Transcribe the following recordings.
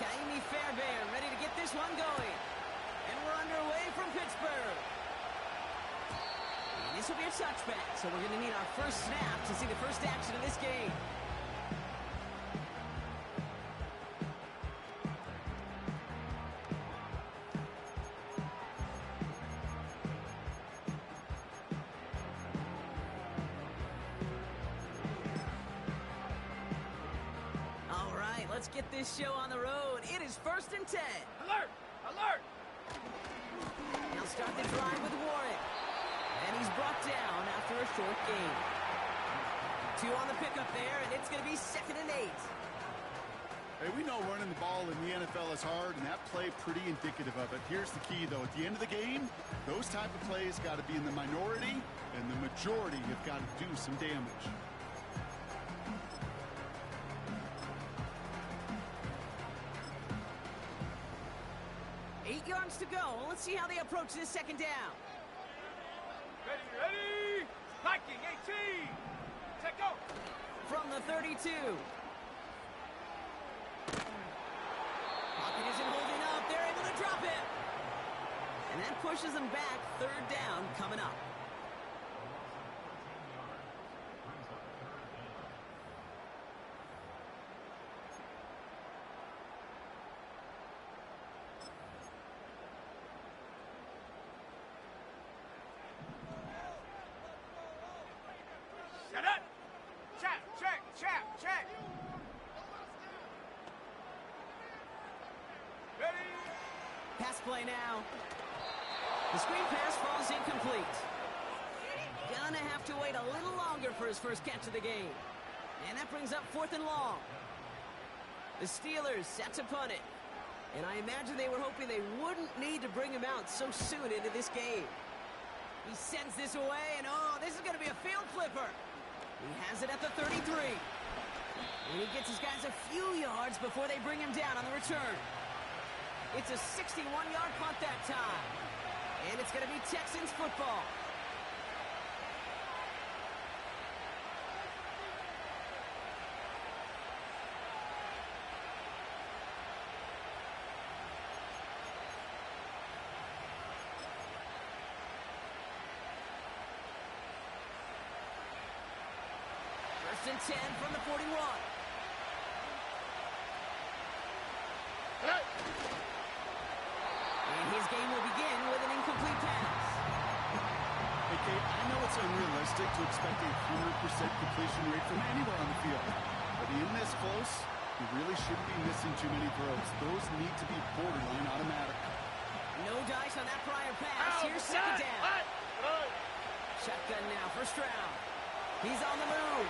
ready to get this one going. And we're underway from Pittsburgh. And this will be a touchback, so we're going to need our first snap to see the first action of this game. Let's get this show on the road. It is 1st and 10. Alert! Alert! He'll start the drive with Warren. And he's brought down after a short gain. 2 on the pickup there, and it's going to be 2nd and 8. Hey, we know running the ball in the NFL is hard, and that play pretty indicative of it. Here's the key, though. At the end of the game, those type of plays got to be in the minority, and the majority have got to do some damage. 8 yards to go. Let's see how they approach this 2nd down. Ready, ready! Viking 18! Check go! From the 32. Pocket isn't holding up. They're able to drop it. And that pushes them back. 3rd down coming up. Shut up! Check, check, check, check! Ready? Pass play now. The screen pass falls incomplete. Gonna have to wait a little longer for his first catch of the game. And that brings up 4th and long. The Steelers set to punt it. And I imagine they were hoping they wouldn't need to bring him out so soon into this game. He sends this away, and oh, this is going to be a field flipper. He has it at the 33. And he gets his guys a few yards before they bring him down on the return. It's a 61-yard punt that time. And it's going to be Texans football. First and 10 from the 41. Hey! And his game will begin with an incomplete pass. Hey, Kate, I know it's unrealistic to expect a 100% completion rate from anywhere on the field. But in this close, you really shouldn't be missing too many throws. Those need to be borderline automatic. No dice on that prior pass. Here's 2nd down. Shotgun now, 1st round. He's on the move.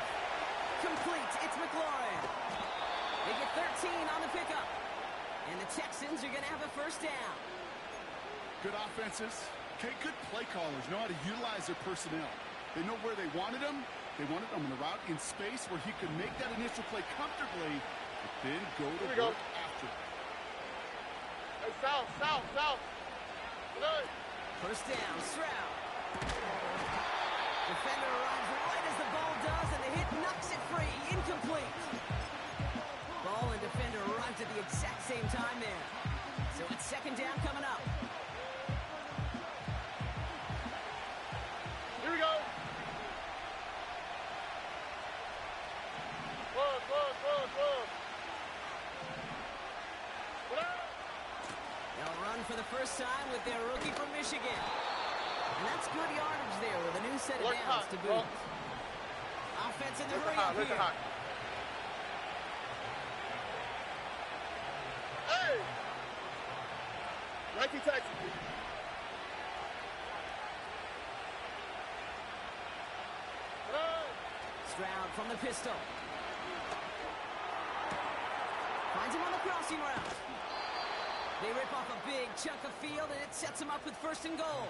Complete. It's McLaurin. They get 13 on the pickup. And the Texans are going to have a 1st down. Good offenses. Okay, good play callers know how to utilize their personnel. They know where they wanted him. They wanted him on the route in space where he could make that initial play comfortably, but then go to work after. Hey, south, south, south. Good. 1st down, Stroud. Defender arrives right as the ball does, and the hit knocks it free. Incomplete. Ball and defender arrived at the exact same time there. So it's 2nd down coming up. Here we go. Close. They'll run for the first time with their rookie from Michigan. And that's good yardage there with a new set of downs to boot. Offense in the hurry-up here. Hey! Nike Texas. Stroud from the pistol. Finds him on the crossing route. They rip off a big chunk of field, and it sets them up with 1st and goal.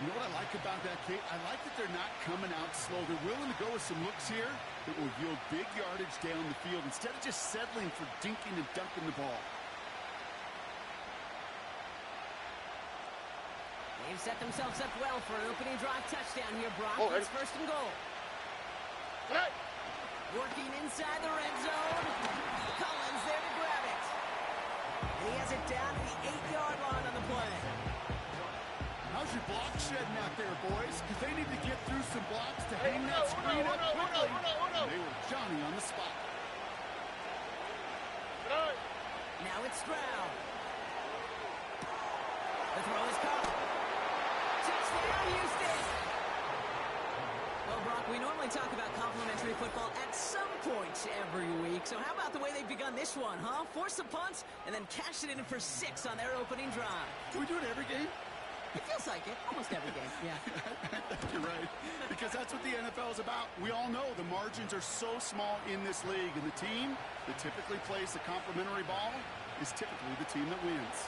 You know what I like about that, Kate? I like that they're not coming out slow. They're willing to go with some looks here that will yield big yardage down the field instead of just settling for dinking and dunking the ball. They've set themselves up well for an opening drive touchdown here, Brock. It's 1st and goal. Hey! Working inside the red zone. Collins there to grab it. out there, boys, because they need to get through some blocks to hang that screen up quickly. They were Johnny on the spot. Now it's Stroud. The throw is caught. Touchdown, Houston! Well, Brock, we normally talk about complimentary football at some point every week. So how about the way they've begun this one, huh? Force a punt and then cash it in for 6 on their opening drive. Do we do it every game? It feels like it. Almost every game, yeah. You're right. Because that's what the NFL is about. We all know the margins are so small in this league. And the team that typically plays the complimentary ball is typically the team that wins.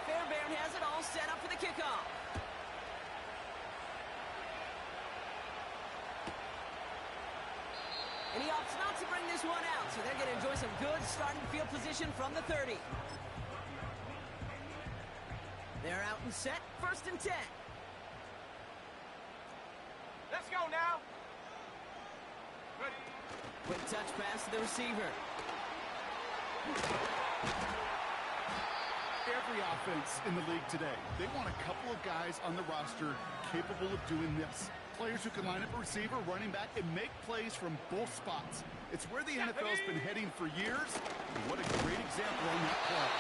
Fairbairn has it all set up for the kickoff. And he opts not to bring this one out, so they're going to enjoy some good starting field position from the 30. They're out and set, 1st and 10. Let's go now. Ready. Quick touch pass to the receiver. Every offense in the league today, they want a couple of guys on the roster capable of doing this. Players who can line up a receiver, running back, and make plays from both spots. It's where the NFL's been heading for years, and what a great example on that play.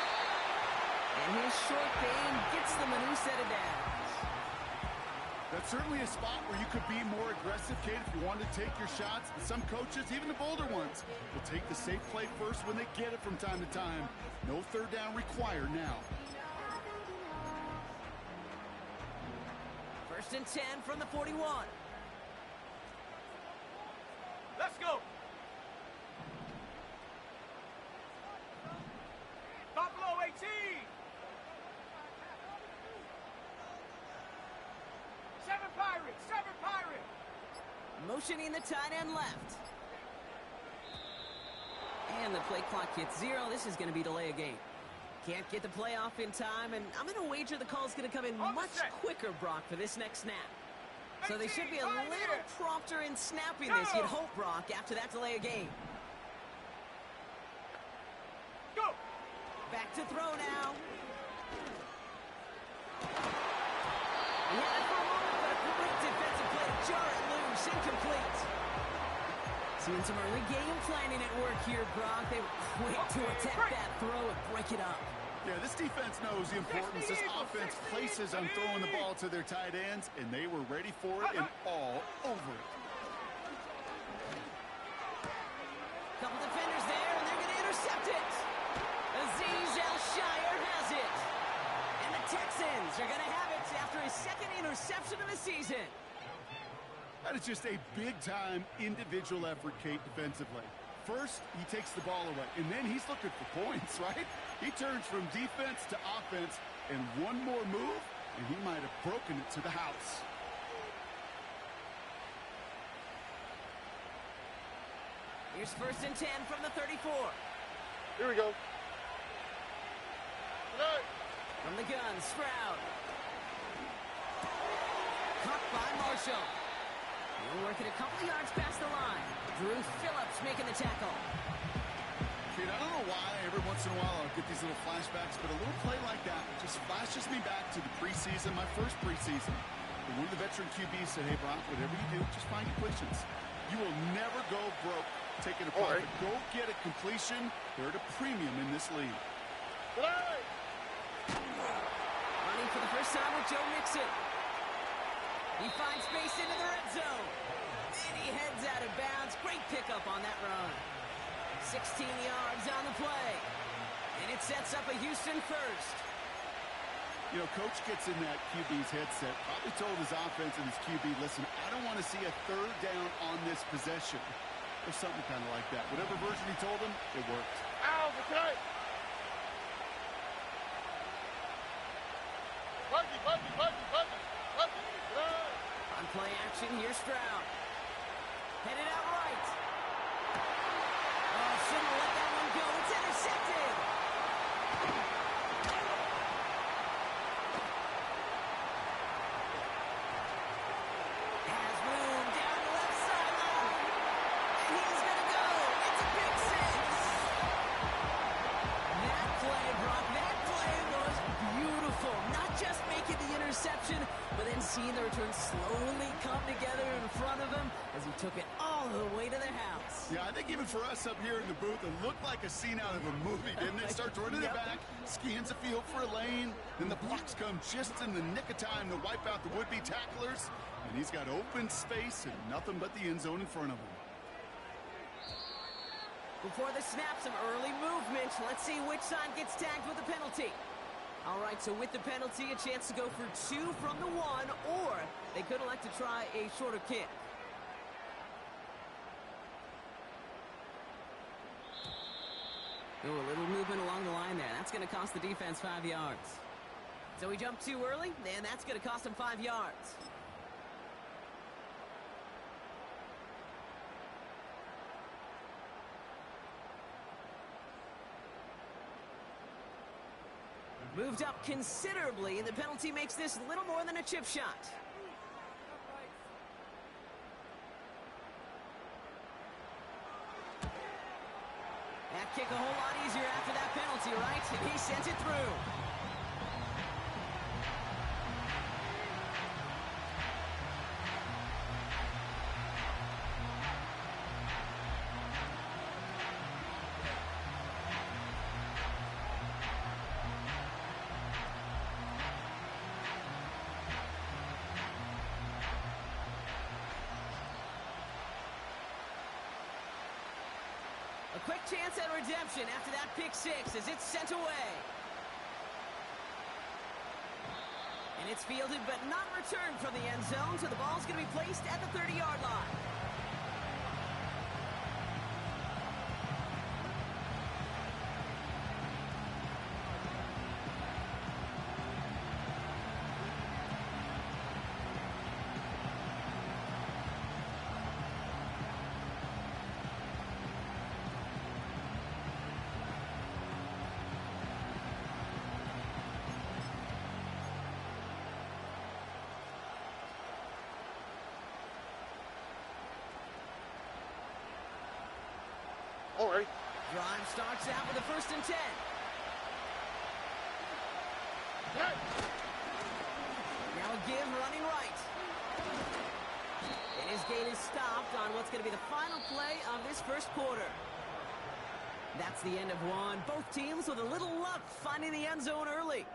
And his short game gets them a new set of downs. That's certainly a spot where you could be more aggressive, Kate, if you want to take your shots. And some coaches, even the bolder ones, will take the safe play first when they get it from time to time. No 3rd down required now. 1st and 10 from the 41. Let's go. Buffalo 18. 7 Pirates, 7 Pirates. Motioning the tight end left. And the play clock hits 0. This is going to be delay a game. Can't get the play off in time, and I'm going to wager the call's going to come in much quicker, Brock, for this next snap. So they should be a little prompter in snapping this, you'd hope, Brock, after that delay a game. Go. Back to throw now. He had it for a moment, but a great defensive play to jar it loose, incomplete. Seeing some early game planning at work here, Brock. They were quick to attack that throw and break it up. Yeah, this defense knows the importance this offense places on throwing the ball to their tight ends, and they were ready for it and all over it. Couple defenders there, and they're going to intercept it. Azeez Al-Shire has it. And the Texans are going to have it after his 2nd interception of the season. That is just a big-time individual effort, Kate, defensively. First, he takes the ball away, and then he's looking for points, right? He turns from defense to offense, and one more move, and he might have broken it to the house. Here's 1st and 10 from the 34. Here we go. From the gun, Stroud. Caught by Marshall. He'll work it a couple of yards past the line. Drew Phillips making the tackle. Kate, I don't know why every once in a while I'll get these little flashbacks, but a little play like that just flashes me back to the preseason, my first preseason. And one of the veteran QBs said, hey, Brock, whatever you do, just find completions. You will never go broke taking a profit. Right. Go get a completion. They're at a premium in this league. Running for the first time with Joe Mixon. He finds space into the red zone. And he heads out of bounds. Great pickup on that run. 16 yards on the play. And it sets up a Houston first. You know, Coach gets in that QB's headset, probably told his offense and his QB, listen, I don't want to see a 3rd down on this possession. Or something kind of like that. Whatever version he told him, it worked. Ow, okay. Buggy. On play action, here's Stroud. Headed out right. Oh, shouldn't have let that one go. It's intercepted. Has room down the left sideline. And he's going to go. It's a big 6. That play, Brock, that play was beautiful defense slowly come together in front of him as he took it all the way to the house. Yeah, I think even for us up here in the booth, it looked like a scene out of a movie, didn't it? Starts running it back, scans the field for a lane, then the blocks come just in the nick of time to wipe out the would-be tacklers, and he's got open space and nothing but the end zone in front of him. Before the snap, some early movement. Let's see which side gets tagged with a penalty. All right, so with the penalty, a chance to go for 2 from the 1, or they could elect to try a shorter kick. Oh, a little movement along the line there. That's going to cost the defense 5 yards. So he jumped too early, and that's going to cost him 5 yards. Moved up considerably, and the penalty makes this little more than a chip shot. That kick a whole lot easier after that penalty, right? And he sent it through. A quick chance at redemption after that pick 6 as it's sent away. And it's fielded but not returned from the end zone, so the ball's going to be placed at the 30-yard line. All right. Drive starts out with a 1st and 10. Hey. Now a give running right. And his gain is stopped on what's going to be the final play of this first quarter. That's the end of one. Both teams with a little luck finding the end zone early.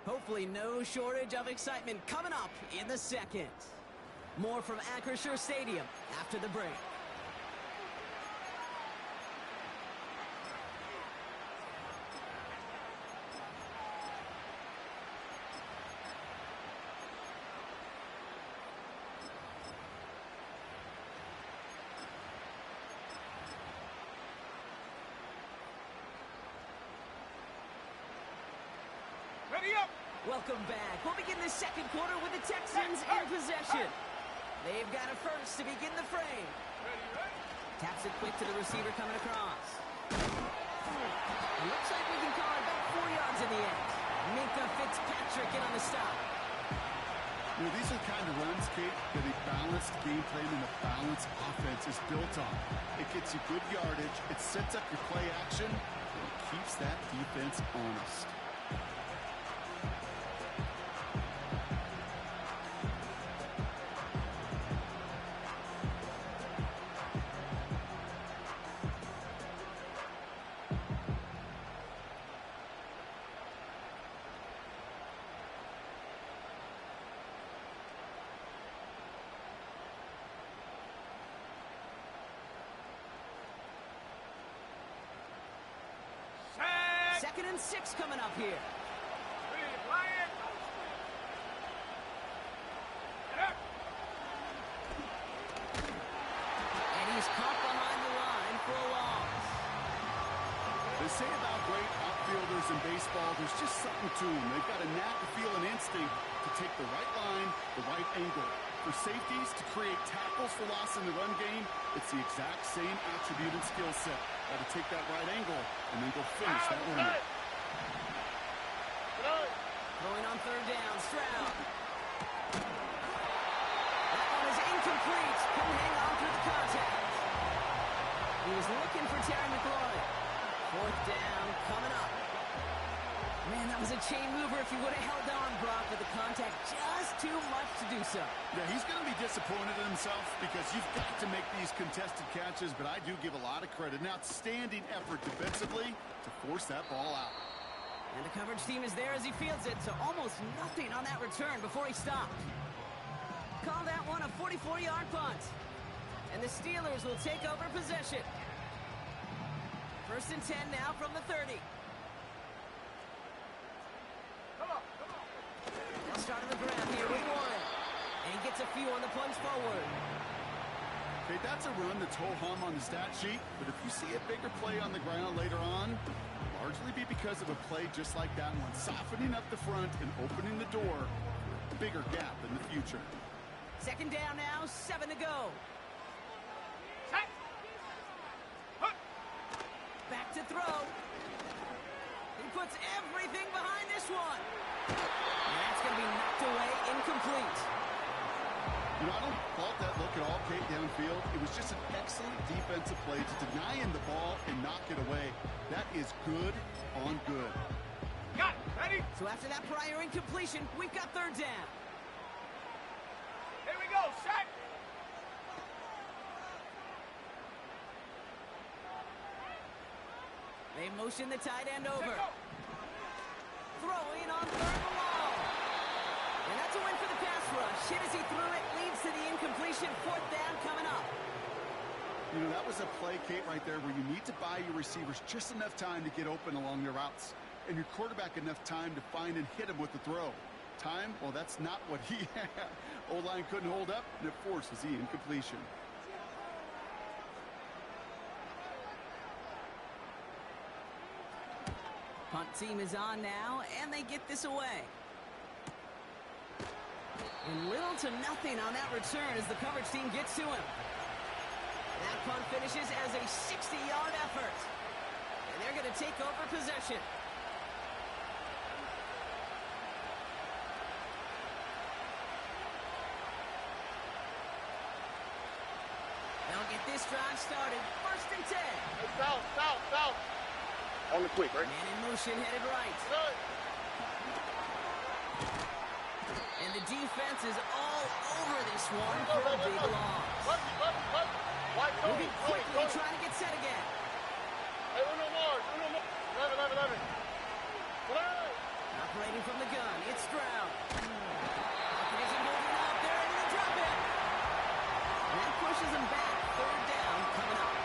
Hopefully no shortage of excitement coming up in the second. More from Acrisure Stadium after the break. Ready up. Welcome back. We'll begin the second quarter with the Texans in possession. They've got a first to begin the frame. Taps it quick to the receiver coming across. Looks like we can call it about 4 yards in the end. Minka Fitzpatrick in on the stop. You know, these are the kind of runs, Kate, that a balanced game plan and a balanced offense is built on. It gets you good yardage, it sets up your play action, and it keeps that defense honest. Second and 6 coming up here. And he's caught behind the line for a loss. They say about great outfielders in baseball, there's just something to them. They've got a knack, a feel, an instinct to take the right line, the right angle. For safeties, to create tackles for loss in the run game, it's the exact same attribute and skill set. Got to take that right angle and then go finish that runner. Going on 3rd down, Stroud. That one is incomplete. Couldn't hang on through the contact. He was looking for Terry McLaurin. 4th down coming up. Man, that was a chain mover if he would have held on, Brock, but the contact just too much to do so. Yeah, he's going to be disappointed in himself because you've got to make these contested catches, but I do give a lot of credit. An outstanding effort defensively to force that ball out. And the coverage team is there as he fields it, so almost nothing on that return before he stopped. Call that one a 44-yard punt. And the Steelers will take over possession. 1st and 10 now from the 30. They'll start on the ground here with one. And he gets a few on the plunge forward. Okay, that's a run that's ho-hum on the stat sheet, but if you see a bigger play on the ground later on, it'll largely be because of a play just like that one, softening up the front and opening the door for a bigger gap in the future. 2nd down now, 7 to go. Set. Put. Back to throw. He puts everything behind this one. And that's going to be knocked away, incomplete. You know, I don't fault that look at all, Kate, downfield. It was just an excellent defensive play to deny him the ball and knock it away. That is good on good. Got it. Ready? So after that prior incompletion, we've got 3rd down. Here we go. Set. They motion the tight end over. Go. Throwing on 3rd and long. And that's a win for the pass rush. Hit as he threw it, leads to the incompletion. 4th down coming up. You know, that was a play, Kate, right there where you need to buy your receivers just enough time to get open along their routes. And your quarterback enough time to find and hit him with the throw. Time? Well, that's not what he had. O-line couldn't hold up, and it forces the incompletion. Punt team is on now, and they get this away. And little to nothing on that return as the coverage team gets to him. That punt finishes as a 60-yard effort. And they're going to take over possession. They'll get this drive started. 1st and 10. Hey, south. On the quick, right? Man in motion, headed right. Good. And the defense is all over this one for a big loss. What? Moving quickly, trying to get set again. Hey, uno more. 11. Play. Operating from the gun, it's Stroud. Pocket isn't moving up, they're into the drop in. And that pushes him back. 3rd down coming up.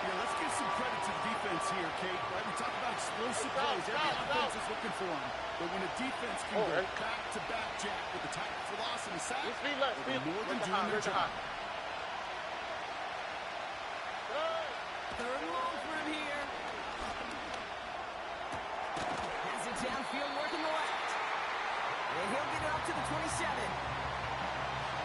Yeah, let's give some credit to the defense here, Kate. Right? We talk about explosive plays. Every offense is looking for them. But when a defense can go back-to-back jack with the type of loss in the sack, they're more than doing their job. 3rd and long for him here. Has it downfield, working the left. And he'll get it up to the 27.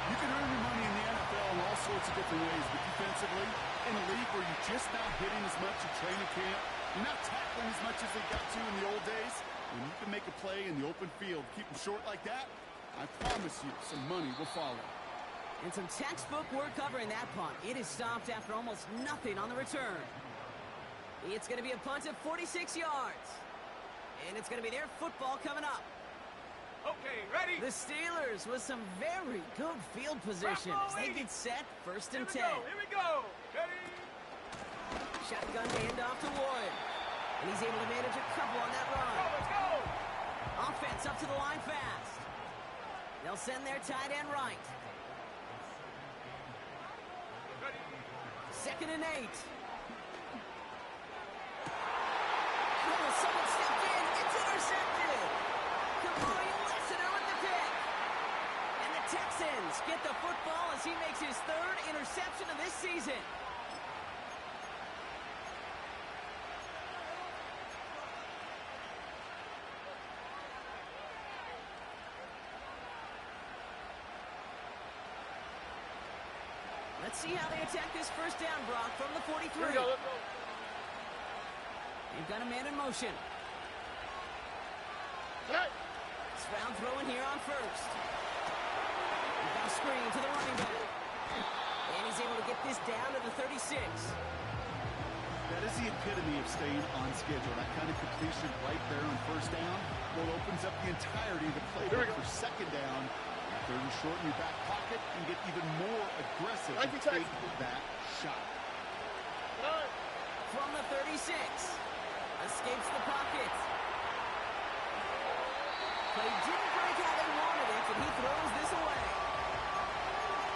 You can earn your money in the NFL in all sorts of different ways, but defensively, in a league where you're just not hitting as much at training camp, you're not tackling as much as they got to in the old days, when you can make a play in the open field, keep them short like that, I promise you some money will follow. And some textbook work covering that punt. It is stopped after almost nothing on the return. It's going to be a punt of 46 yards. And it's going to be their football coming up. Okay, ready? The Steelers with some very good field position. They get set, 1st and 10. Here we go. Ready? Shotgun handoff to Wood. And he's able to manage a couple on that run. Let's go. Offense up to the line fast. They'll send their tight end right. 2nd and 8. Oh, someone stepped in. It's intercepted. Kamari Lessiter with the pick. And the Texans get the football as he makes his 3rd interception of this season. Let's see how they attack this 1st down, Brock, from the 43. Here we go, let's go. They've got a man in motion. Set. Stroud throwing here on 1st. We've got a screen to the running back. And he's able to get this down to the 36. That is the epitome of staying on schedule. That kind of completion right there on first down, well, opens up the entirety of the playbook for second down. Third and short in your back pocket and get even more aggressive and take that shot. From the 36, escapes the pocket. Play didn't break how they wanted it, and he throws this away.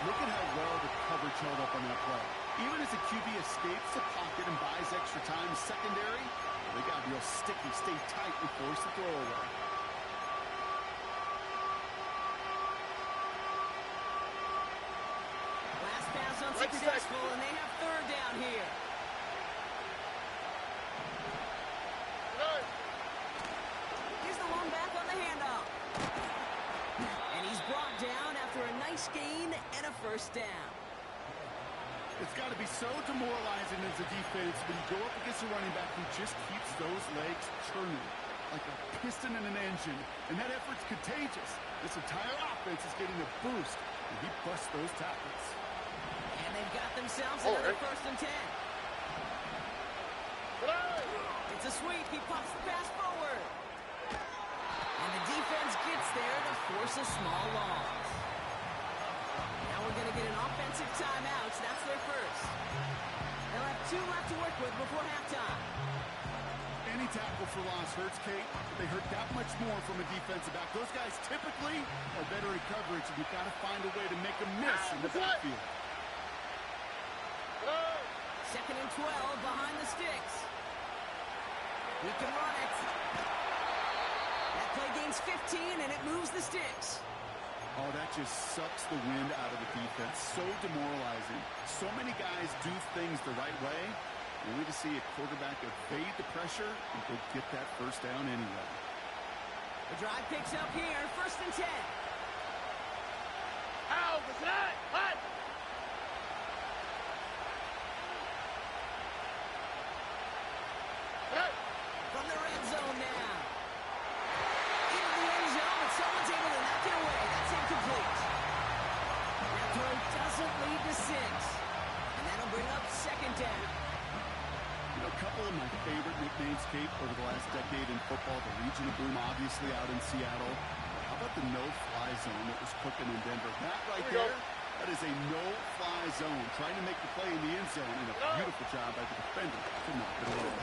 Look at how well the coverage held up on that play. Even as the QB escapes the pocket and buys extra time secondary, they got real sticky, stay tight, and force the throw away. Last pass unsuccessful, and they have third down here. Here's the one back on the handoff. And he's brought down after a nice gain and a first down. It's got to be so demoralizing as a defense when you go up against a running back who just keeps those legs churning like a piston in an engine, and that effort's contagious. This entire offense is getting a boost, and he busts those tackles. And they've got themselves another first and 10. It's a sweep. He pops the pass forward. And the defense gets there to force a small loss. Now we're going to get an offensive timeout. So that's their first. They'll have 2 left to work with before halftime. Any tackle for loss hurts, Kate. They hurt that much more from a defensive back. Those guys typically are better in coverage, and you've got to find a way to make them miss in the backfield. Second and 12 behind the sticks. He can run it. That play gains 15, and it moves the sticks. Oh, that just sucks the wind out of the defense. So demoralizing. So many guys do things the right way, only to see a quarterback evade the pressure and go get that first down anyway. The drive picks up here, first and 10. How was that? What? From the red zone now. Into the end zone, but someone's able to knock it away. That's incomplete. That throw doesn't lead to 6. And that'll bring up second down. You know, a couple of my favorite nicknames, Kate, over the last decade in football. The Legion of Boom, obviously, out in Seattle. How about the no-fly zone that was cooking in Denver? That right there, that is a no-fly zone. Trying to make the play in the end zone, and a beautiful job by the defender to knock it away.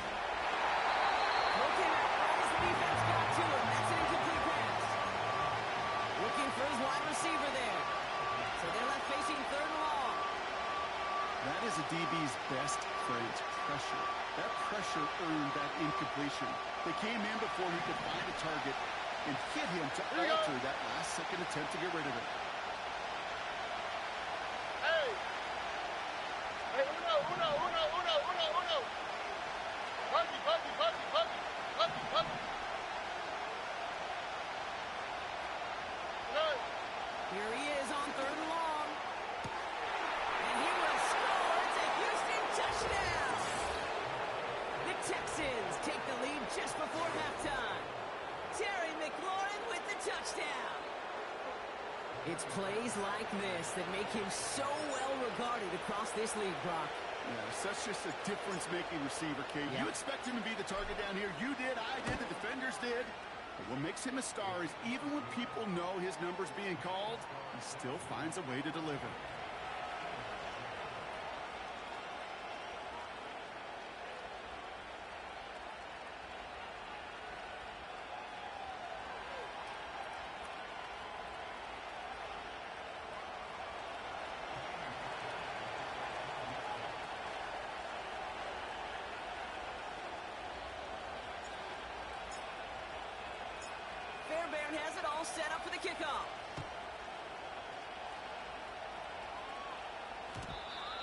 Looking at as the defense got to him. That's an incomplete pass. Looking for his wide receiver there. So they're left facing third and long. That is a DB's best friend, pressure. That pressure earned that incompletion. They came in before he could find a target and hit him to alter that last-second attempt to get rid of it. Hey! Hey, uno! Buggy! Here he is on third and long. And he will score. It's a Houston touchdown. The Texans take the lead just before halftime. Terry McLaurin with the touchdown. It's plays like this that make him so well regarded across this league, Brock. Yeah, such just a difference-making receiver, Kate. Yeah. You expect him to be the target down here. You did, I did, the defenders did. But what makes him a star is even when people know his number's being called, he still finds a way to deliver. Fairbairn has it all set up for the kickoff.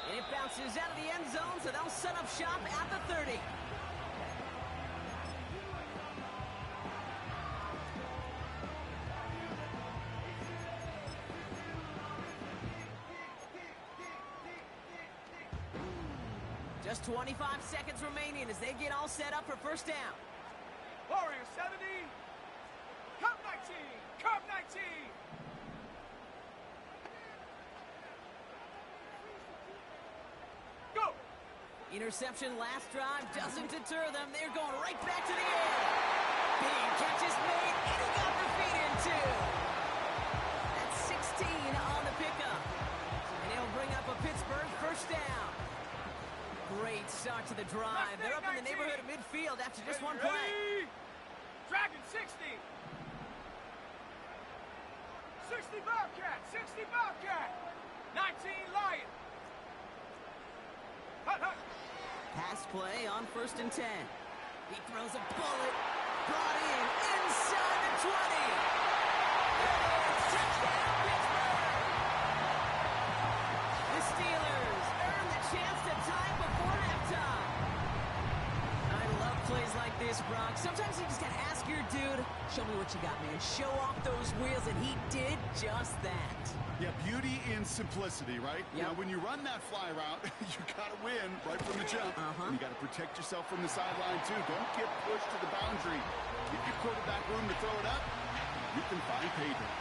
And it bounces out of the end zone, so they'll set up shop at the 30. Just 25 seconds remaining as they get all set up for first down. Warrior 70. Cup 19. Cup 19. Go. Interception last drive doesn't deter them. They're going right back to the air. Big catch is made, and he got their feet in too. That's 16 on the pickup. And he'll bring up a Pittsburgh first down. Great start to the drive. They're up in the neighborhood of midfield after just one play. Dragon 60. 60 Bobcat. 60 Bobcat. 19 Lion. Hut, hut. Pass play on 1st and 10. He throws a bullet. Brought in inside the 20. Touchdown, Pittsburgh! The Steelers earn the chance to tie it before halftime. I love plays like this, Brock. Sometimes you just gotta ask your dude, show me what you got, man. Show off those wheels, and he did just that. Yeah, beauty in simplicity, right? Yep. Now, when you run that fly route, you got to win right from the jump. You got to protect yourself from the sideline, too. Don't get pushed to the boundary. Give your quarterback room to throw it up. You can find payday.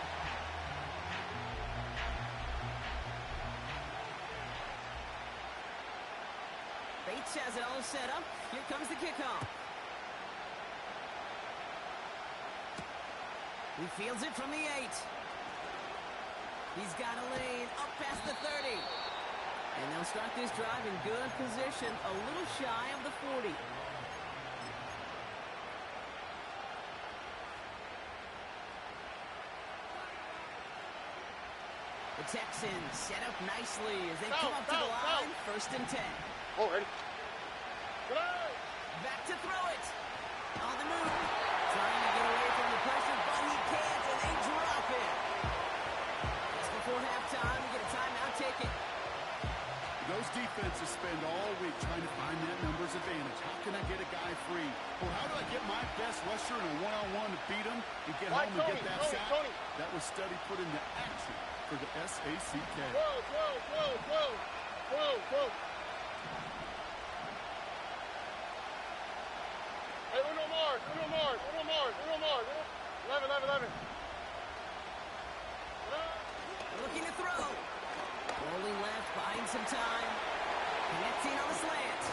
Bates has it all set up. Here comes the kickoff. He fields it from the 8. He's got a lane up past the 30. And they'll start this drive in good position, a little shy of the 40. The Texans set up nicely as they come up to the line, 1st and 10. Oh, ready? Back to throw it. On the move. Trying to get away from the pressure, but he can't, and they drop it. Just before halftime, we get a timeout, take it. Those defenses spend all week trying to find that numbers advantage. How can I get a guy free? Or how do I get my best rusher in a one-on-one to beat him and get home and get that sack? That was study put into action for the SACK. Whoa. Hey, Uno Mars. 11. Looking to throw. Rolling left, buying some time. Connecting on the slant.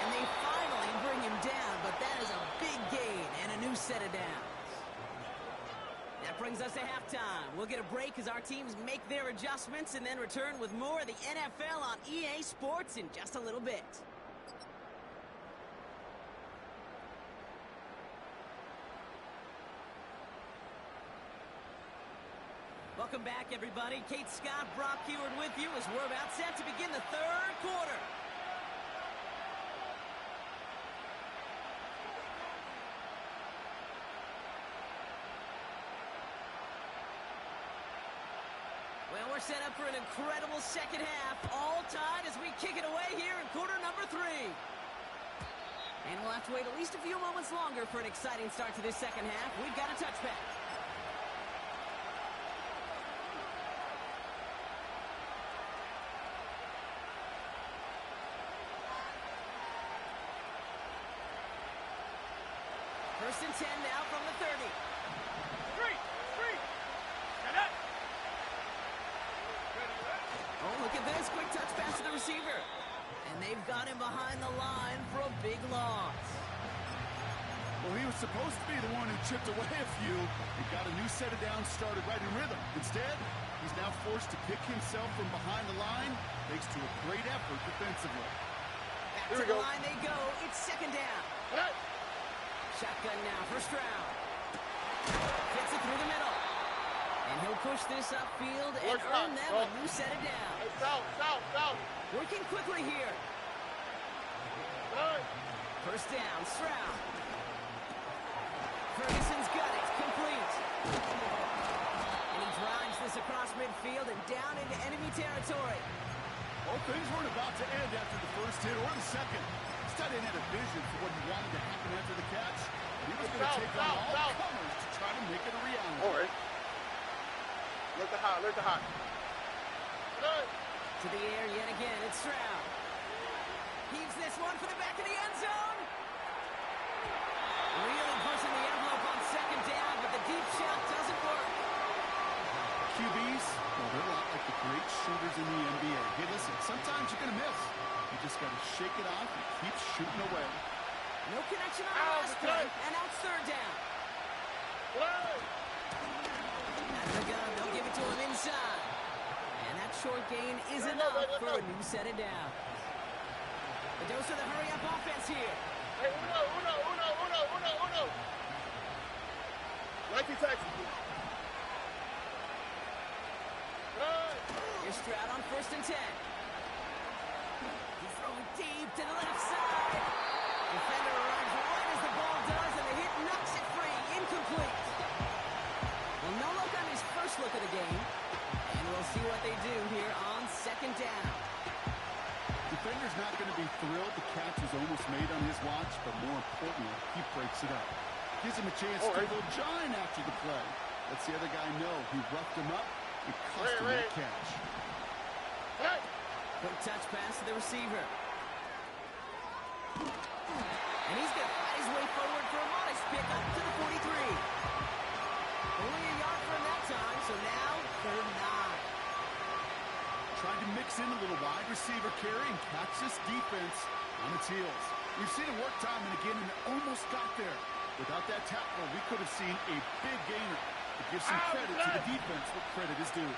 And they finally bring him down, but that is a big gain and a new set of downs. That brings us to halftime. We'll get a break as our teams make their adjustments and then return with more of the NFL on EA Sports in just a little bit. Welcome back, everybody. Kate Scott, Brock Heward with you as we're about set to begin the 3rd quarter. Well, we're set up for an incredible second half, all tied as we kick it away here in quarter number 3. And we'll have to wait at least a few moments longer for an exciting start to this second half. We've got a touchback. First and 10 now from the 30. Street. Stand up. Oh, look at this. Quick touch pass to the receiver. And they've got him behind the line for a big loss. Well, he was supposed to be the one who chipped away a few and got a new set of downs started right in rhythm. Instead, he's now forced to pick himself from behind the line thanks to a great effort defensively. Back to the line they go. It's second down. Hey. Shotgun now, first round. Gets it through the middle. And he'll push this upfield and earn them a new set of downs. Hey, south. Working quickly here. Hey. First down, Stroud. Ferguson's got it, complete. And he drives this across midfield and down into enemy territory. Well, things weren't about to end after the first hit or the second. Sutton had a vision for what he wanted to happen after the catch. He was going to take on all comers to try to make it a reality. All right. Let the hot. Hey. To the air yet again, it's Stroud. Heaves this one for the back of the end zone. Really pushing the envelope on second down, but the deep shot doesn't work. QBs, well, they're a lot like the great shooters in the NBA. Hey, listen, sometimes you're going to miss. You just got to shake it off and keep shooting away. No connection on the last play, and now it's third down. That's the gun. They'll give it to him inside. And that short gain is enough for a new set of downs. The dose of the hurry-up offense here. Hey, uno. Nike taxi. Here's Stroud on 1st and 10. He's throwing deep to the left side. Defender arrives right as the ball does, and the hit knocks it free. Incomplete. Well, no look on his first look of the game. And we'll see what they do here on 2nd down. Defender's not going to be thrilled the catch was almost made on his watch, but more importantly, he breaks it up. Gives him a chance to go giant after the play. Lets the other guy know he roughed him up and cost him that catch. Quick touch pass to the receiver. And he's going to fight his way forward for a modest pick up to the 43. Only a yard for him that time, so now 3rd and 9. Trying to mix in a little wide receiver carry and catch this defense on its heels. We've seen it work time and again, and it almost got there. Without that tackle, we could have seen a big gainer. To give some credit to the defense where credit is due.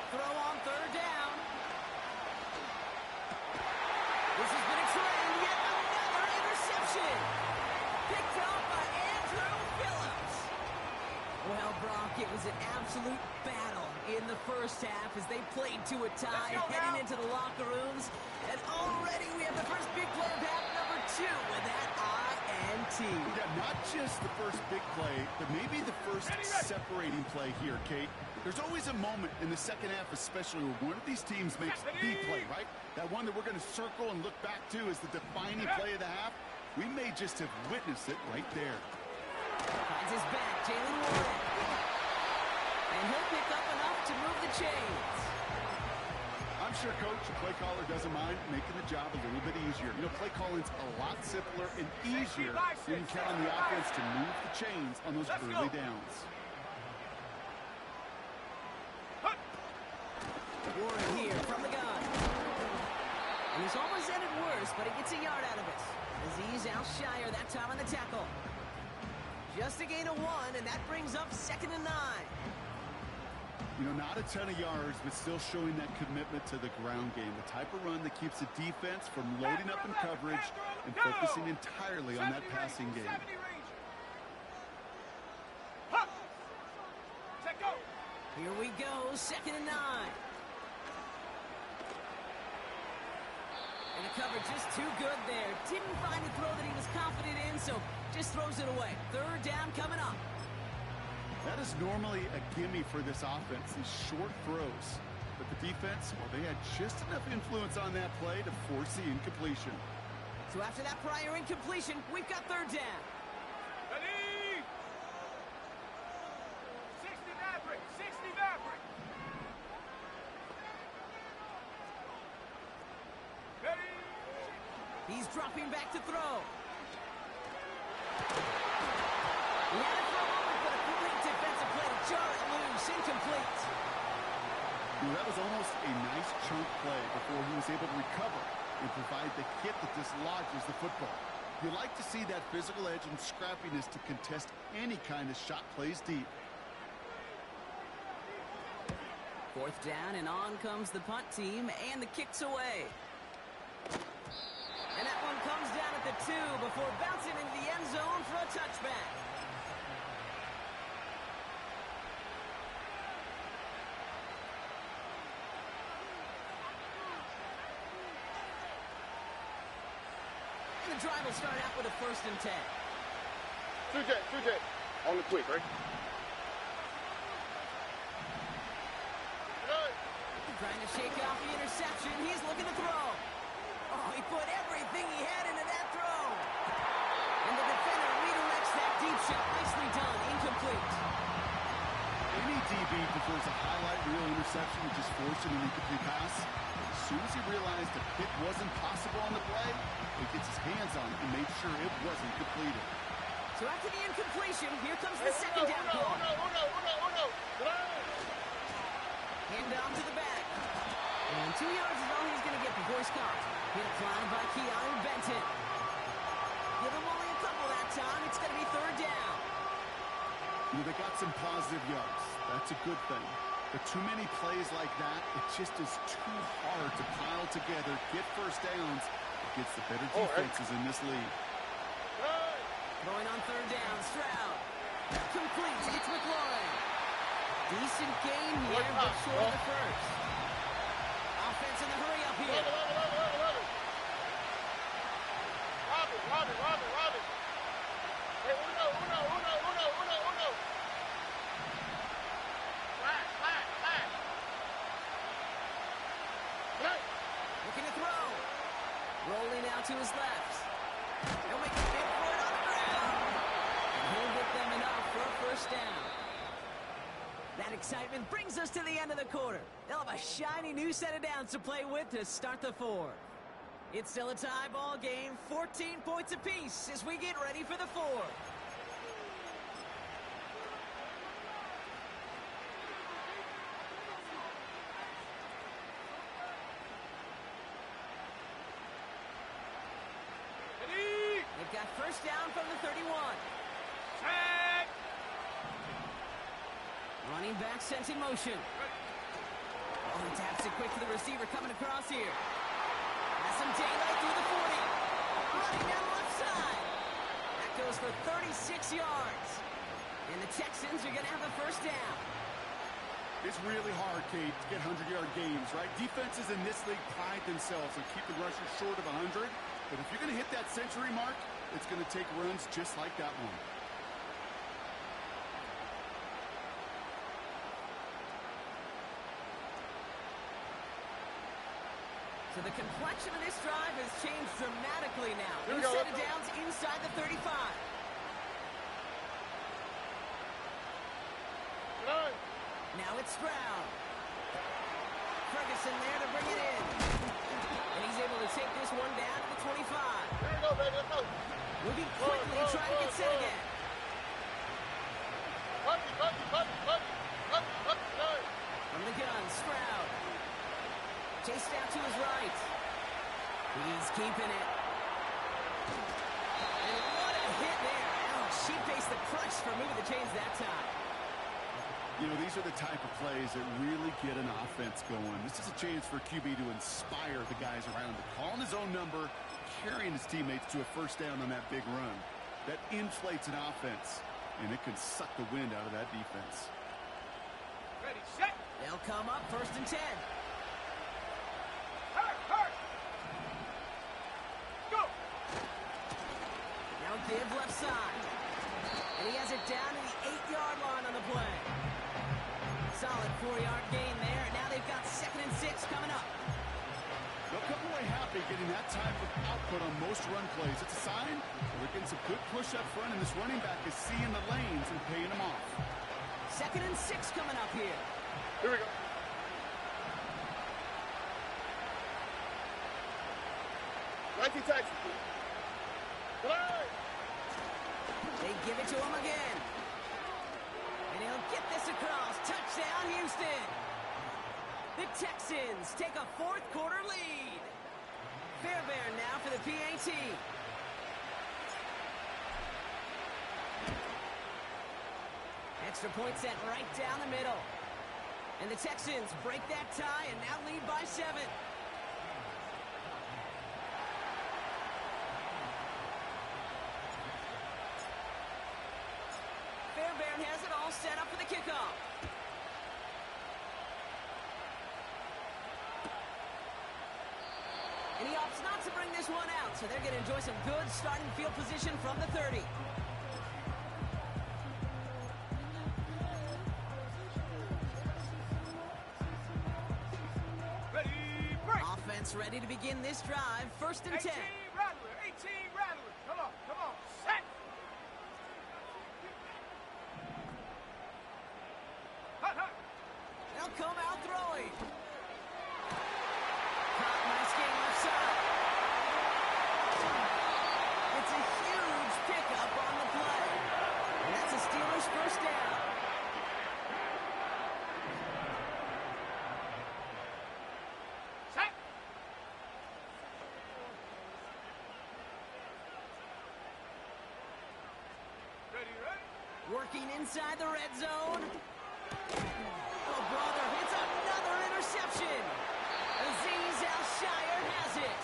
Throw on 3rd down. This has been a trend, yet another interception. Picked up by Andrew Phillips. Well, Brock, it was an absolute battle in the first half as they played to a tie, heading into the locker rooms. And already we have the first big play of half number 2 with that INT. Yeah, not just the first big play, but maybe the first separating play here, Kate. There's always a moment in the second half, especially where one of these teams makes the play, right? That one that we're going to circle and look back to as the defining play of the half. We may just have witnessed it right there. Finds his back, Jalen Warren. And he'll pick up enough to move the chains. I'm sure Coach, the play caller, doesn't mind making the job a little bit easier. You know, play calling's a lot simpler and easier when you count on the offense to move the chains on those early downs. Warren here from the gun. And he's almost ended worse, but he gets a yard out of it. Aziz Al-Shire that time on the tackle. Just a gain of 1, and that brings up 2nd and 9. You know, not a ton of yards, but still showing that commitment to the ground game. The type of run that keeps the defense from loading up in coverage and focusing entirely on that passing game. Here we go, 2nd and 9. And the cover just too good there. Didn't find a throw that he was confident in, so just throws it away. 3rd down coming up. That is normally a gimme for this offense, these short throws. But the defense, well, they had just enough influence on that play to force the incompletion. So after that prior incompletion, we've got 3rd down. Ready? 60 Maverick. Ready? He's dropping back to throw. He had it for a moment, but a complete defensive play to jar it loose. Incomplete. That was almost a nice chunk play before he was able to recover and provide the hit that dislodges the football. You like to see that physical edge and scrappiness to contest any kind of shot plays deep. 4th down, and on comes the punt team, and the kick's away. And that one comes down at the 2 before bouncing into the end zone for a touchback. And the drive will start out with a 1st and 10. Two jet. On the quick, right? Trying to shake off the interception. He's looking to throw. Oh, he put everything he had into that throw. And the defender redirects that deep shot. Nicely done. Incomplete. Any QB prefers a highlight reel interception, which is forced an incomplete pass. As soon as he realized the pick wasn't possible on the play, he gets his hands on it and made sure it wasn't completed. So after the incompletion, here comes the second down call. Hand off to the back. And 2 yards is all he's going to get before he's caught. Hit applied by Keanu Benton. Give him only a couple that time. It's going to be third down. You know, they got some positive yards. That's a good thing. But too many plays like that, it just is too hard to pile together, get first downs against the better defenses in this league. Going on third down, Stroud. Complete. It's McLaurin. Decent gain here, but short of the first. Offense in the hurry up here. Robin. Hey, uno. Flag. Looking to throw. Rolling out to his left. He'll make a big for it on the ground. And he'll get them enough for a first down. That excitement brings us to the end of the quarter. They'll have a shiny new set of downs to play with to start the fourth. It's still a tie ball game, 14 points apiece as we get ready for the fourth. They've got first down from the 31. Running back sent in motion. Oh, he taps it quick to the receiver coming across here. Has some daylight through the 40. Running down the left side. That goes for 36 yards. And the Texans are going to have a first down. It's really hard, Kate, to get 100-yard games, right? Defenses in this league pride themselves on keeping rushers short of 100. But if you're going to hit that century mark, it's going to take runs just like that one. So the complexion of this drive has changed dramatically now. New go, set of downs inside the 35. Now it's Stroud. Ferguson there to bring it in. And he's able to take this one down to the 25. Here we go, baby. Let's go. Moving quickly, trying to get set again. From the gun, Stroud. Chased out to his right. He's keeping it. And what a hit there. Ouch, she faced the crush for moving the chains that time. You know, these are the type of plays that really get an offense going. This is a chance for QB to inspire the guys around him. Calling his own number, carrying his teammates to a first down on that big run. That inflates an offense, and it can suck the wind out of that defense. Ready, set. They'll come up first and 10. Go. Now give left side. And he has it down to the 8-yard line on the play. Solid 4-yard gain there. And now they've got 2nd and 6 coming up. They'll come away happy getting that type of output on most run plays. It's a sign that they're getting some good push up front, and this running back is seeing the lanes and paying them off. 2nd and 6 coming up here. Here we go. Texas. They give it to him again. And he'll get this across. Touchdown, Houston. The Texans take a fourth-quarter lead. Fairbairn now for the PAT. Extra point set right down the middle. And the Texans break that tie and now lead by 7. Fairbairn has it all set up for the kickoff. And he opts not to bring this one out, so they're going to enjoy some good starting field position from the 30. Ready, break. Offense ready to begin this drive. 1st and 10. 18 Rattler. Come on. Set. Hut. come out throwing. Caught, nice game left side. It's a huge pickup on the play. And that's a Steelers first down. Working inside the red zone. Oh, brother, it's another interception. Azeez Al-Shire has it.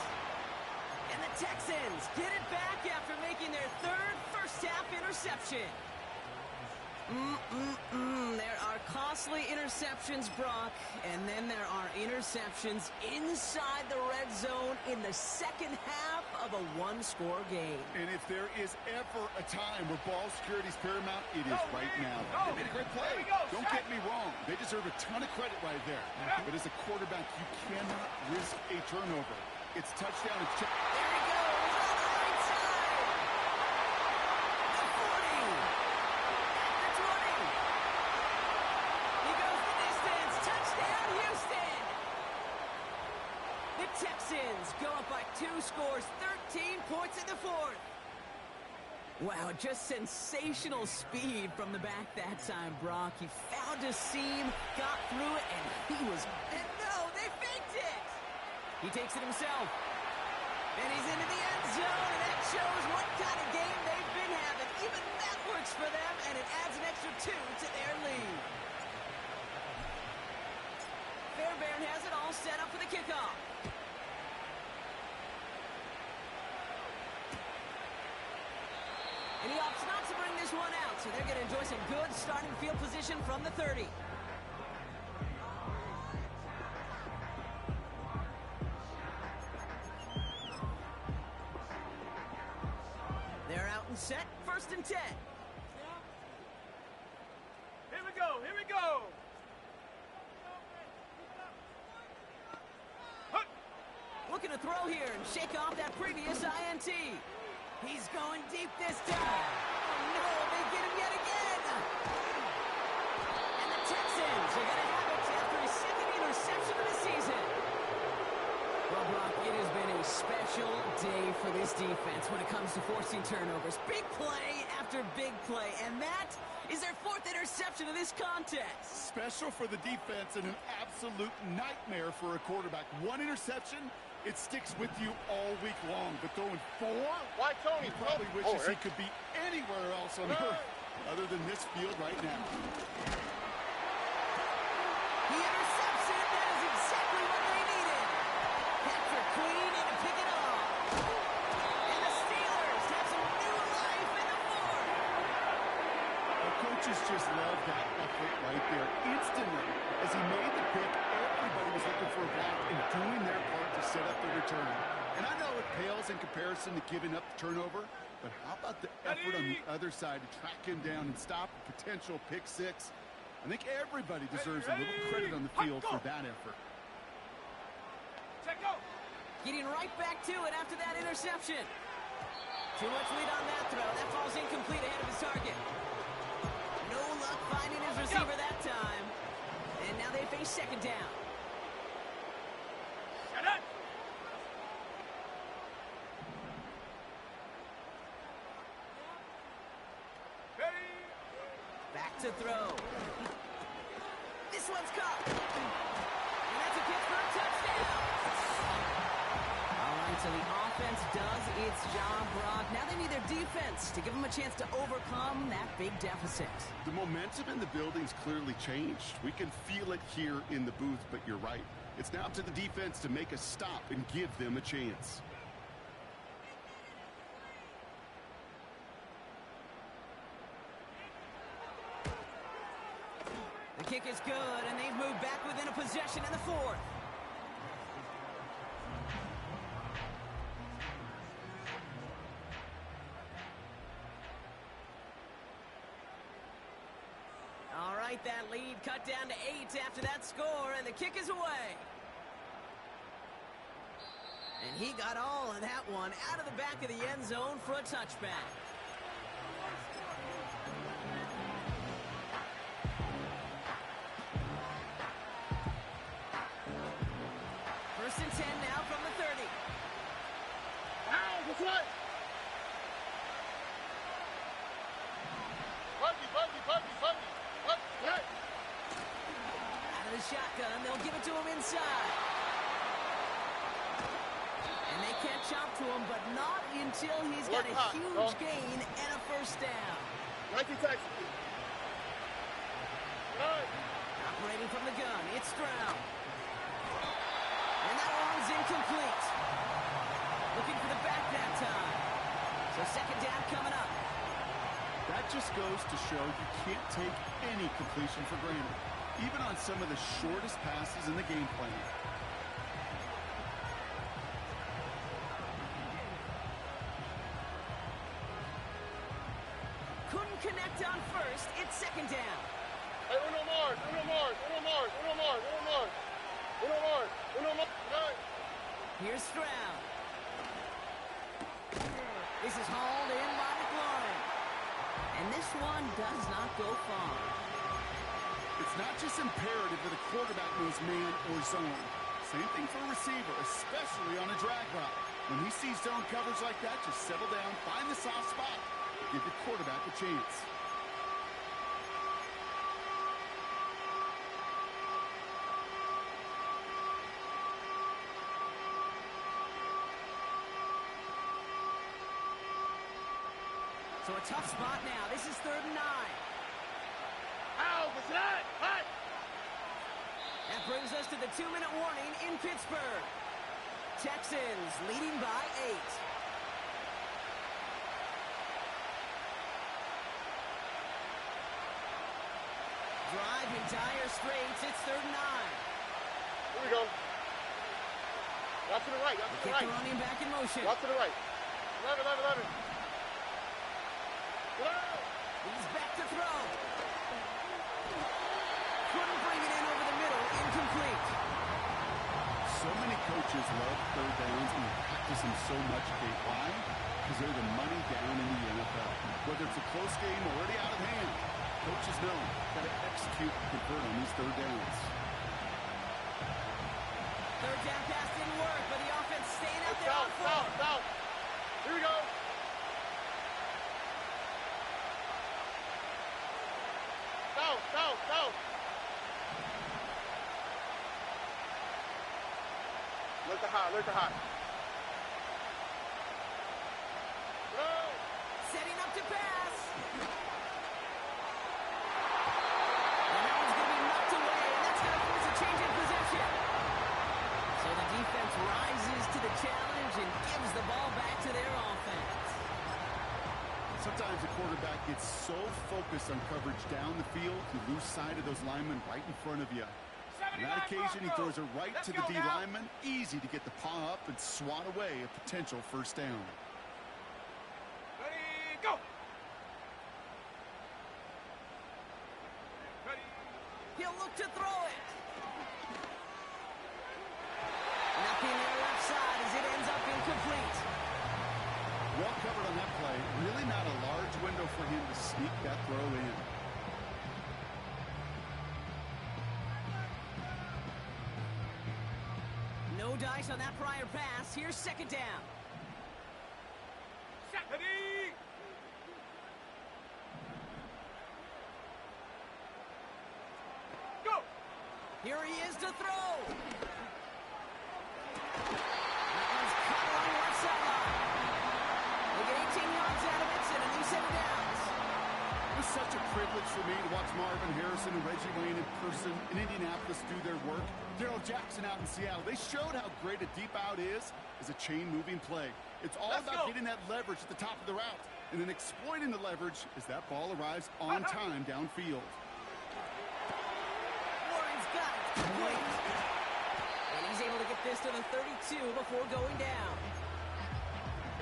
And the Texans get it back after making their third first-half interception. There are costly interceptions, Brock, and then there are interceptions inside the red zone in the second half of a one-score game. And if there is ever a time where ball security is paramount, it is right now. They made a great play. Don't get me wrong. They deserve a ton of credit right there. But as a quarterback, you cannot risk a turnover. It's touchdown. It's check. There he goes on the right side. The 40. At the 20. He goes the distance. Touchdown, Houston. The Texans go up by 2 scores, 13 points in the fourth. Wow, just sensational speed from the back that time, Brock. He found a seam, got through it, and he was... And no, they faked it! He takes it himself. And he's into the end zone, and that shows what kind of game they've been having. Even that works for them, and it adds an extra 2 to their lead. Fairbairn has it all set up for the kickoff. And he opts not to bring this one out, so they're going to enjoy some good starting field position from the 30. They're out and set, 1st and 10. Here we go, here we go. Looking to throw here and shake off that previous INT. He's going deep this time. Oh, no, they get him yet again. And the Texans are going to have it after his 2nd interception of the season. Well, Brock, it has been a special day for this defense when it comes to forcing turnovers. Big play after big play, and that is their 4th interception of this contest. Special for the defense and an absolute nightmare for a quarterback. 1 interception, it sticks with you all week long. But throwing 4? Why, Tony? He probably wishes he could be anywhere else on earth other than this field right now. He intercepts it. That is exactly what they needed. Patrick Queen in to pick it off. And the Steelers have some new life in the 4th. The coaches just love that effort right there. Instantly, as he made the pick, everybody was looking for a block and doing their part to set up the return. And I know it pales in comparison to giving up the turnover, but how about the effort on the other side to track him down and stop a potential pick 6? I think everybody deserves a little credit on the field for that effort. Check go. Getting right back to it after that interception. Too much lead on that throw. That falls incomplete ahead of his target. No luck finding his receiver that time. And now they face 2nd down. Shut up. Back to throw. This one's caught. And that's a Pittsburgh touchdown. All right, so the offense does its job, Brock. Now they need their defense to give them a chance to overcome that big deficit. The momentum in the building's clearly changed. We can feel it here in the booth, but you're right. It's now up to the defense to make a stop and give them a chance. The kick is good, and they've moved back within a possession in the 4th. All right, that lead cut down to 8 after that score, and the kick is away. And he got all of that one out of the back of the end zone for a touchback. First and 10 now from the 30. Ow, that's right. Buggy. Right. Out of the shotgun, they'll give it to him inside. And they catch up to him, but not until he's got a huge gain and a first down. 19 Texas. Right. Operating from the gun, it's Stroud. And that one's incomplete. Looking for the back that time. So second down coming up. That just goes to show you can't take any completion for granted, even on some of the shortest passes in the game plan. Couldn't connect on first. It's second down. Hey, Uno Mars. Right. Here's Stroud. This is hauled in by McLaurin. And this one does not go far. It's not just imperative that a quarterback knows man or zone. Same thing for a receiver, especially on a drag route. When he sees zone coverage like that, just settle down, find the soft spot, and give your quarterback a chance. So a tough spot now. This is 3rd and 9. Ow, what's that? Hot. That brings us to the 2-minute warning in Pittsburgh. Texans leading by 8. Drive in dire straits. It's 3rd and 9. Here we go. Out to the right. Kick the running back in motion. Out to the right. 11. He's back to throw. Couldn't bring it in over the middle. Incomplete. So many coaches love third downs and practice them so much. Why? Because they're the money down in the NFL. Whether it's a close game or already out of hand, coaches know got to execute and convert on these third downs. Third down pass didn't work, but the offense staying out there on four. South. Here we go. South. Look at hot. No. Setting up to pass. And that one's going to be knocked away, and that's going to force a change in possession. So the defense rises to the challenge and gives the ball back to their offense. Sometimes the quarterback gets so focused on coverage down the field, you lose sight of those linemen right in front of you. On that occasion, he throws it right to the D lineman. Easy to get the paw up and swat away a potential first down. Ready, go! Ready. He'll look to throw it. Nothing there left side as it ends up incomplete. Well covered on that play. Really not a large window for him to sneak that throw in. No dice on that prior pass. Here's second down. Set. Ready. Go! Here he is to throw. That one's caught along the left sideline. They get 18 yards out of it and a new set of downs. It was such a privilege for me to watch Marvin Harrison and Reggie Wayne in person in Indianapolis do their work. Darrell Jackson out in Seattle. They showed how great a deep out is as a chain-moving play. It's all about getting that leverage at the top of the route and then exploiting the leverage as that ball arrives on time downfield. Warren's got it. Quick. And he's able to get this to the 32 before going down.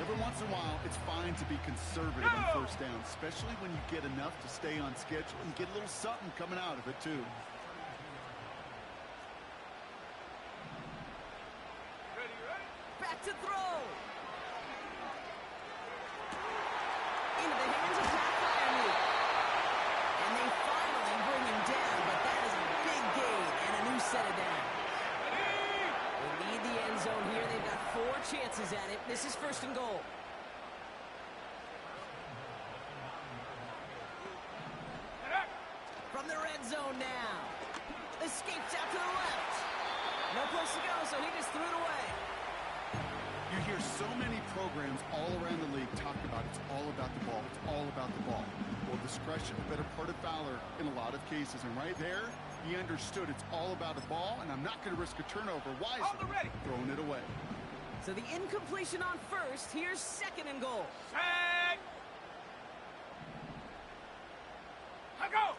Every once in a while, it's fine to be conservative on first down, especially when you get enough to stay on schedule and get a little something coming out of it, too. Ready. Back to throw. Into the hands of Pat Firemute. And they finally bring him down, but that is a big gain and a new set of downs. They lead the first and goal. From the red zone now. Escapes out to the left. No place to go, so he just threw it away. You hear so many programs all around the league talk about it's all about the ball. It's all about the ball. Well, discretion, the better part of Fowler in a lot of cases. And right there, he understood it's all about the ball, and I'm not going to risk a turnover. Wisely throwing it away. So the incompletion on first. Here's second and goal. Set. Go.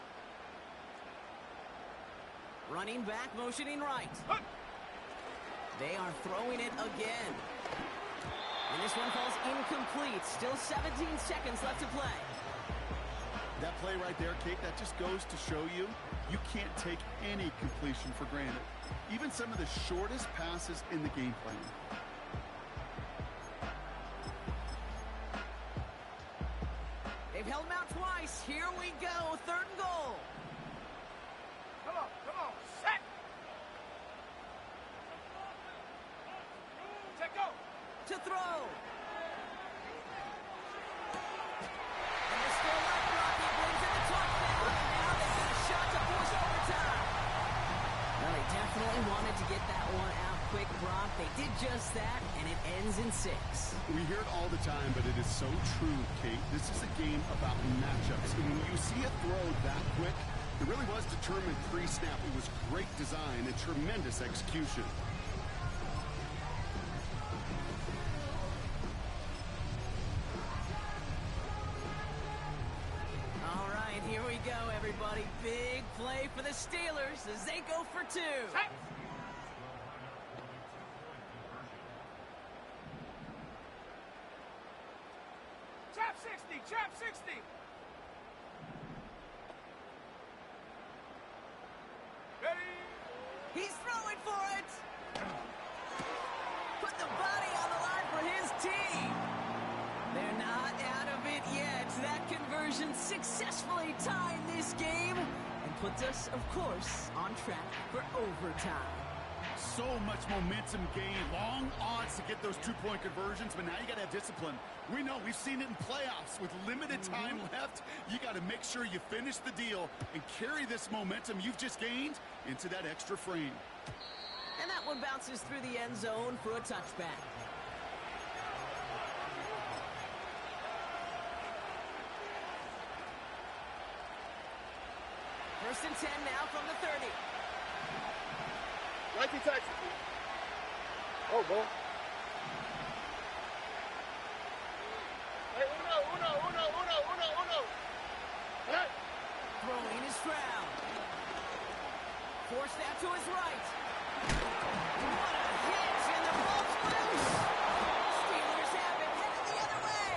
Running back, motioning right. Huh. They are throwing it again. And this one falls incomplete. Still 17 seconds left to play. That play right there, Kate, that just goes to show you, you can't take any completion for granted. Even some of the shortest passes in the game plan. They've held him out twice. Here we go. Third and goal. Come on. Set. Check go. To throw. And they're still up. Rocky brings in the touchdown. And now they've got a shot to force overtime. Well, they definitely wanted to get that one out quick, Brock. They did just that, and it ends in 6. We hear it all the time, but it is so true, Kate. This is a game about matchups. And when you see a throw that quick, it really was determined pre-snap. It was great design and tremendous execution. All right, here we go, everybody. Big play for the Steelers as they go for 2. Set. Trap 60. Ready. He's throwing for it. Put the body on the line for his team. They're not out of it yet. That conversion successfully tied this game and puts us, of course, on track for overtime. So much momentum gained. Long odds to get those two-point conversions, but now you got to have discipline. We know, we've seen it in playoffs. With limited time left, you got to make sure you finish the deal and carry this momentum you've just gained into that extra frame. And that one bounces through the end zone for a touchback. First and 10 now from the 30. 19 Texas. Oh, ball. Hey, uno. Hey. Throwing is Stroud. Forced out to his right. What a hit, and the ball's loose. Steelers have it, headed the other way.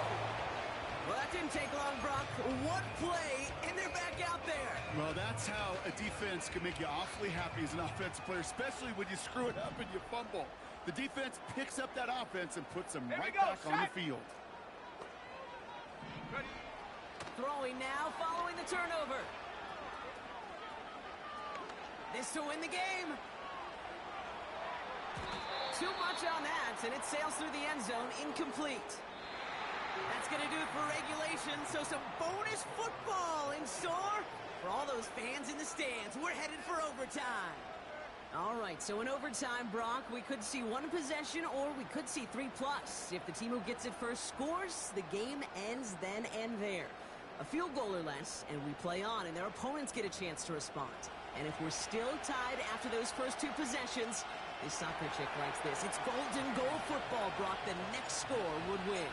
Well, that didn't take long, Brock. One play, and they're back out there. Well, that's how a defense can make you awfully happy as an offensive player, especially when you screw it up and you fumble. The defense picks up that offense and puts them right back on the field. Ready. Throwing now, following the turnover. This to win the game. Too much on that, and it sails through the end zone, incomplete. That's going to do it for regulation, so some bonus football in store for all those fans in the stands. We're headed for overtime. All right, so in overtime, Brock, we could see one possession or we could see 3+. If the team who gets it first scores, the game ends then and there. A field goal or less, and we play on, and their opponents get a chance to respond. And if we're still tied after those first 2 possessions, this soccer chick likes this. It's golden goal football, Brock. The next score would win.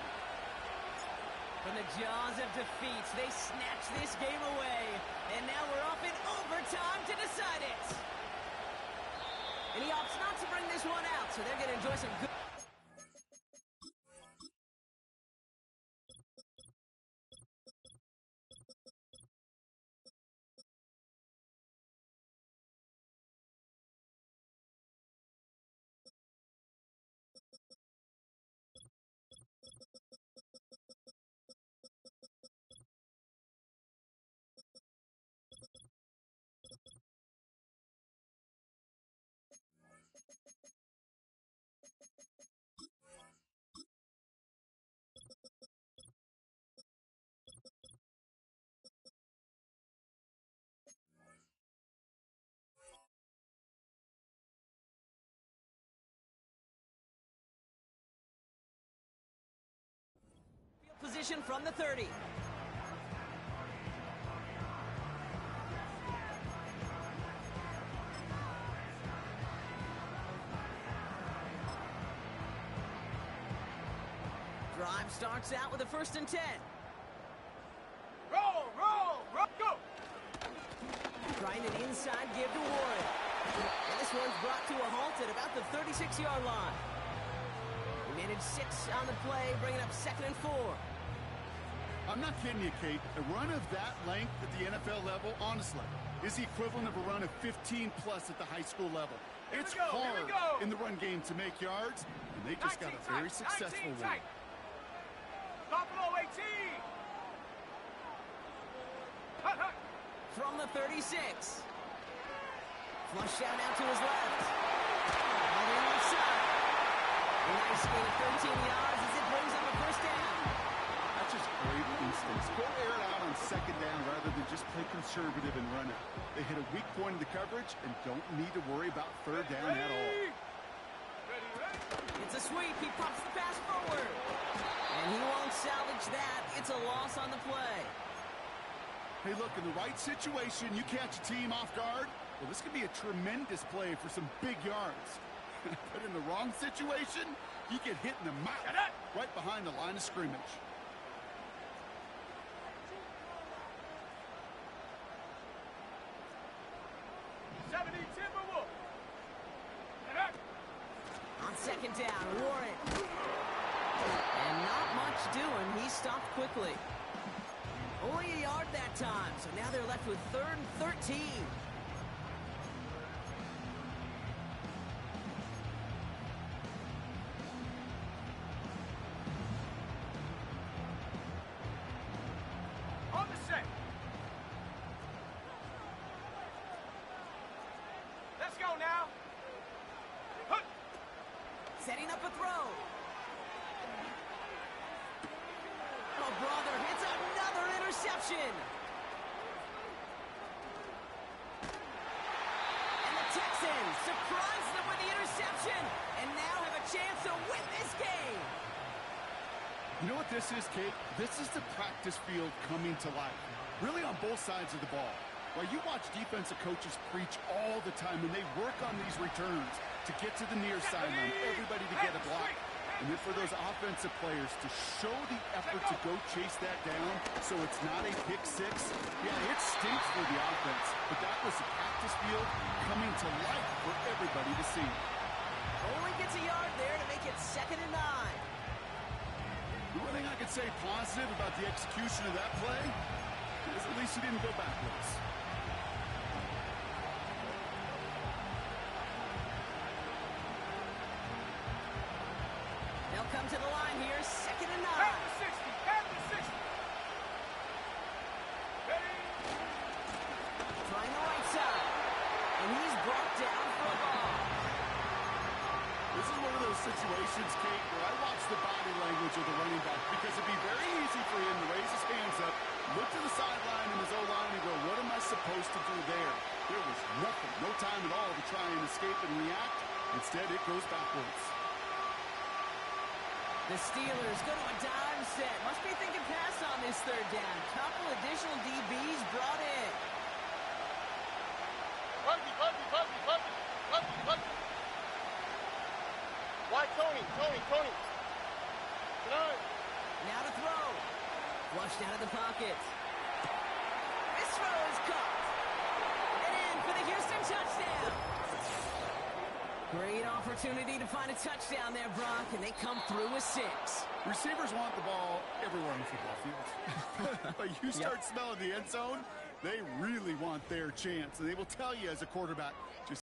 From the jaws of defeat, they snatch this game away. And now we're off in overtime to decide it. And he opts not to bring this one out, so they're going to enjoy some good... completion from the 30. Drive starts out with a 1st and 10. Roll, roll, roll, go! Trying an inside give to Warren. And this one's brought to a halt at about the 36-yard line. He managed 6 on the play, bringing up 2nd and 4. I'm not kidding you, Kate. A run of that length at the NFL level, honestly, is the equivalent of a run of 15-plus at the high school level. It's hard in the run game to make yards, and they just got a very successful one. Buffalo 18! Hut, hut. From the 36. Flush out out to his left. On the outside. A nice gain of 13 yards as it brings up a 1st down. That's just great instincts. Go air it out on 2nd down rather than just play conservative and run it. They hit a weak point in the coverage and don't need to worry about 3rd down at all. It's a sweep. He pops the pass forward. And he won't salvage that. It's a loss on the play. Hey, look, in the right situation, you catch a team off guard. Well, this could be a tremendous play for some big yards. But in the wrong situation, you get hit in the mouth right behind the line of scrimmage. On 2nd down, Warren. And not much doing. He stopped quickly. Only a yard that time, so now they're left with 3rd and 13. On the set. Let's go now. Hut. Setting up a throw. Oh, brother, it's another interception. And the Texans surprise them with the interception and now have a chance to win this game. You know what this is, Kate? This is the practice field coming to life. Really on both sides of the ball. While you watch defensive coaches preach all the time when they work on these returns to get to the near sideline, everybody to get a block. And then for those offensive players to show the effort to go chase that down so it's not a pick six. Yeah, it stinks for the offense, but that was the practice field coming to life for everybody to see. Only gets a yard there to make it 2nd and 9. The one thing I could say positive about the execution of that play is at least he didn't go backwards. They'll come to the line here, 2nd and 9. At the 60, at the 60. Ready? Trying the right side. And he's brought down for a ball. This is one of those situations, Kate, where I watch the body language of the running back because it'd be very easy for him to raise his hands up, look to the sideline in his O-line and go, what am I supposed to do there? There was nothing, no time at all to try and escape and react. Instead, it goes backwards. The Steelers go to a dime set. Must be thinking pass on this 3rd down. Couple additional DBs brought in. Buggy. Why Tony? Get on. Now to throw. Flushed out of the pocket. This throw is caught. And in for the Houston touchdown. Great opportunity to find a touchdown there, Brock, and they come through with 6. Receivers want the ball everywhere on the football field. But you start smelling the end zone, they really want their chance. And they will tell you as a quarterback, just